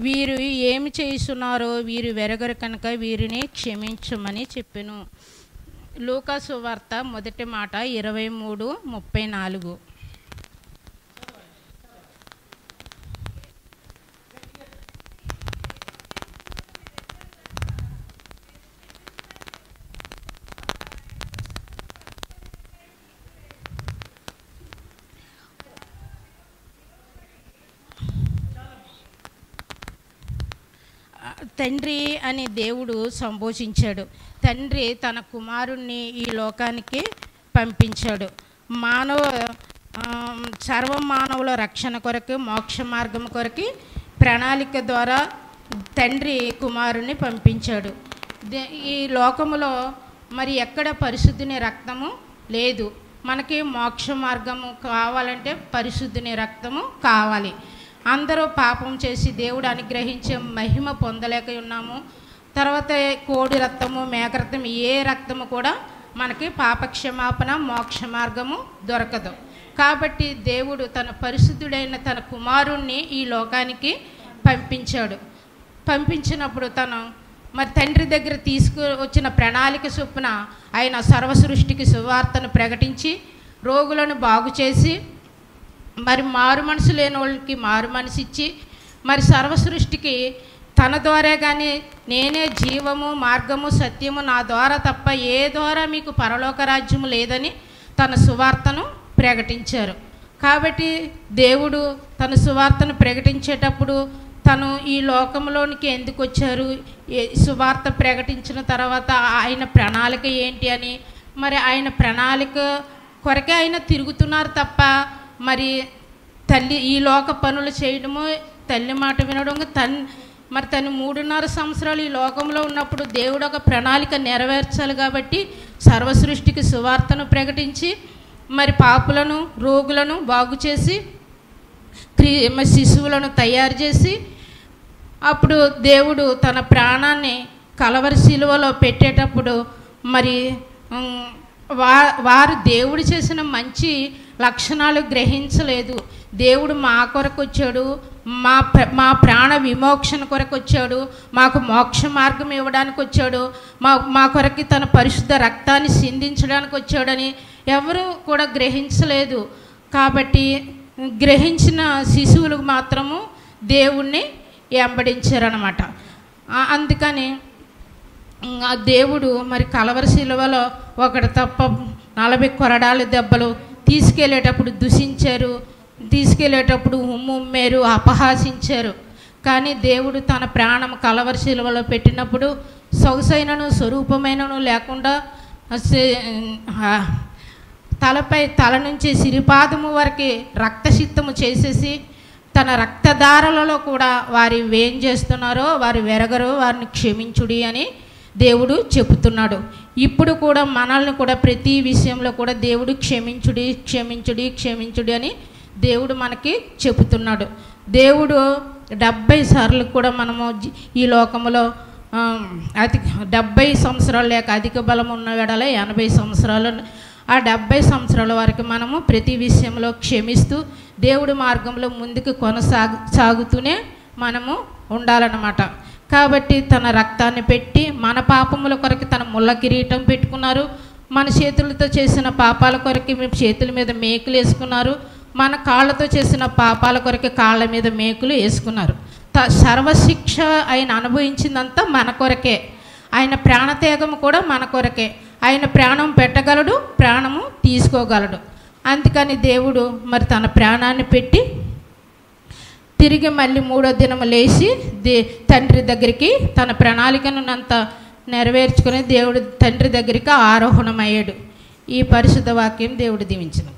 వీరు ఏమి చేస్తున్నారో వీరు వెరగరు కనుక వీరిని క్షమించమని చెప్పెను. లూకా సువార్త మొదటి మాట 23:34. తండ్రి అని దేవుడు సంబోధించాడు. తండ్రి తన కుమారుణ్ణి ఈ లోకానికి పంపించాడు. సర్వ మానవుల రక్షణ కొరకు, మోక్ష మార్గం కొరకు ప్రణాళిక ద్వారా తండ్రి కుమారుణ్ణి పంపించాడు. ఈ లోకములో మరి ఎక్కడ పరిశుద్ధుని రక్తము లేదు. మనకి మోక్ష మార్గము కావాలంటే పరిశుద్ధుని రక్తము కావాలి. అందరూ పాపం చేసి దేవుడు అనుగ్రహించే మహిమ పొందలేక ఉన్నాము. తర్వాత కోడి రక్తము, మేక రక్తం, ఏ రక్తము కూడా మనకి పాపక్షమాపణ, మోక్ష మార్గము దొరకదు. కాబట్టి దేవుడు తన పరిశుద్ధుడైన తన కుమారుణ్ణి ఈ లోకానికి పంపించాడు. పంపించినప్పుడు తను మరి తండ్రి దగ్గర తీసుకువచ్చిన ప్రణాళిక చొప్పున ఆయన సర్వ సృష్టికి సువార్తను ప్రకటించి రోగులను బాగు చేసి మరి మారు మనసు లేని వాళ్ళకి మారు మనసు ఇచ్చి మరి సర్వ సృష్టికి తన ద్వారా కానీ నేనే జీవము, మార్గము, సత్యము, నా ద్వారా తప్ప ఏ ద్వారా మీకు పరలోక రాజ్యము లేదని తన సువార్తను ప్రకటించారు. కాబట్టి దేవుడు తన సువార్తను ప్రకటించేటప్పుడు తను ఈ లోకంలోనికి ఎందుకు వచ్చారు, సువార్త ప్రకటించిన తర్వాత ఆయన ప్రణాళిక ఏంటి అని, మరి ఆయన ప్రణాళిక కొరకే ఆయన తిరుగుతున్నారు తప్ప మరి తల్లి ఈ లోక పనులు చేయడము, తల్లి మాట వినడం, మరి తను 3.5 సంవత్సరాలు ఈ లోకంలో ఉన్నప్పుడు దేవుడు ఒక ప్రణాళిక నెరవేర్చాలి. కాబట్టి సర్వ సృష్టికి సువార్తను ప్రకటించి మరి పాపులను, రోగులను బాగు చేసి శిశువులను తయారు చేసి అప్పుడు దేవుడు తన ప్రాణాన్ని కలవరి శిలువలో పెట్టేటప్పుడు మరి వారు దేవుడు చేసిన మంచి లక్షణాలు గ్రహించలేదు. దేవుడు మా కొరకు వచ్చాడు, మా ప్రాణ విమోక్షణ కొరకు వచ్చాడు, మాకు మోక్ష మార్గం ఇవ్వడానికి వచ్చాడు, మా కొరకు తన పరిశుద్ధ రక్తాన్ని సిందించడానికి వచ్చాడని ఎవరు కూడా గ్రహించలేదు. కాబట్టి గ్రహించిన శిశువులు మాత్రము దేవుణ్ణి వెంబడించారనమాట. అందుకని దేవుడు మరి కలవరి శిలువలో ఒకటి తప్ప 40 కొరడాల దెబ్బలు తీసుకెళ్ళేటప్పుడు దూషించారు, తీసుకెళ్ళేటప్పుడు ఉమ్మారు, అపహాసించారు. కానీ దేవుడు తన ప్రాణం కలవరి శిలువలో పెట్టినప్పుడు సొగసైనను స్వరూపమైనను లేకుండా తల నుంచి సిరిపాదము వరకు రక్తసిక్తము చేసేసి తన రక్తధారలలో కూడా వారి ఏం చేస్తున్నారో వారు వెరగరు, వారిని క్షమించుడి అని దేవుడు చెబుతున్నాడు. ఇప్పుడు కూడా మనల్ని కూడా ప్రతి విషయంలో కూడా దేవుడు క్షమించుడి, క్షమించుడి, క్షమించుడి అని దేవుడు మనకి చెబుతున్నాడు. దేవుడు 70 సార్లు కూడా మనము ఈ లోకంలో 70 సంవత్సరాలు లేక అధిక బలం ఉన్న వేళ 80 సంవత్సరాలు, ఆ 70 సంవత్సరాల వరకు మనము ప్రతి విషయంలో క్షమిస్తూ దేవుడి మార్గంలో ముందుకు సాగుతూనే మనము ఉండాలన్నమాట. కాబట్టి తన రక్తాన్ని పెట్టి మన పాపముల కొరకు తన ముళ్ళ కిరీటం పెట్టుకున్నారు. మన చేతులతో చేసిన పాపాల కొరకు మేము చేతుల మీద మేకులు వేసుకున్నారు. మన కాళ్ళతో చేసిన పాపాల కొరకు కాళ్ళ మీద మేకులు వేసుకున్నారు. సర్వశిక్ష ఆయన అనుభవించిందంతా మన కొరకే. ఆయన ప్రాణత్యాగం కూడా మన కొరకే. ఆయన ప్రాణం పెట్టగలడు, ప్రాణము తీసుకోగలడు. అందుకని దేవుడు మరి తన ప్రాణాన్ని పెట్టి తిరిగి మళ్ళీ 3వ దినము లేచి తండ్రి దగ్గరికి తన ప్రణాళికను అంతా నెరవేర్చుకుని దేవుడు తండ్రి దగ్గరికి ఆరోహణమయ్యాడు. ఈ పరిశుద్ధ వాక్యం దేవుడు దీవించిన.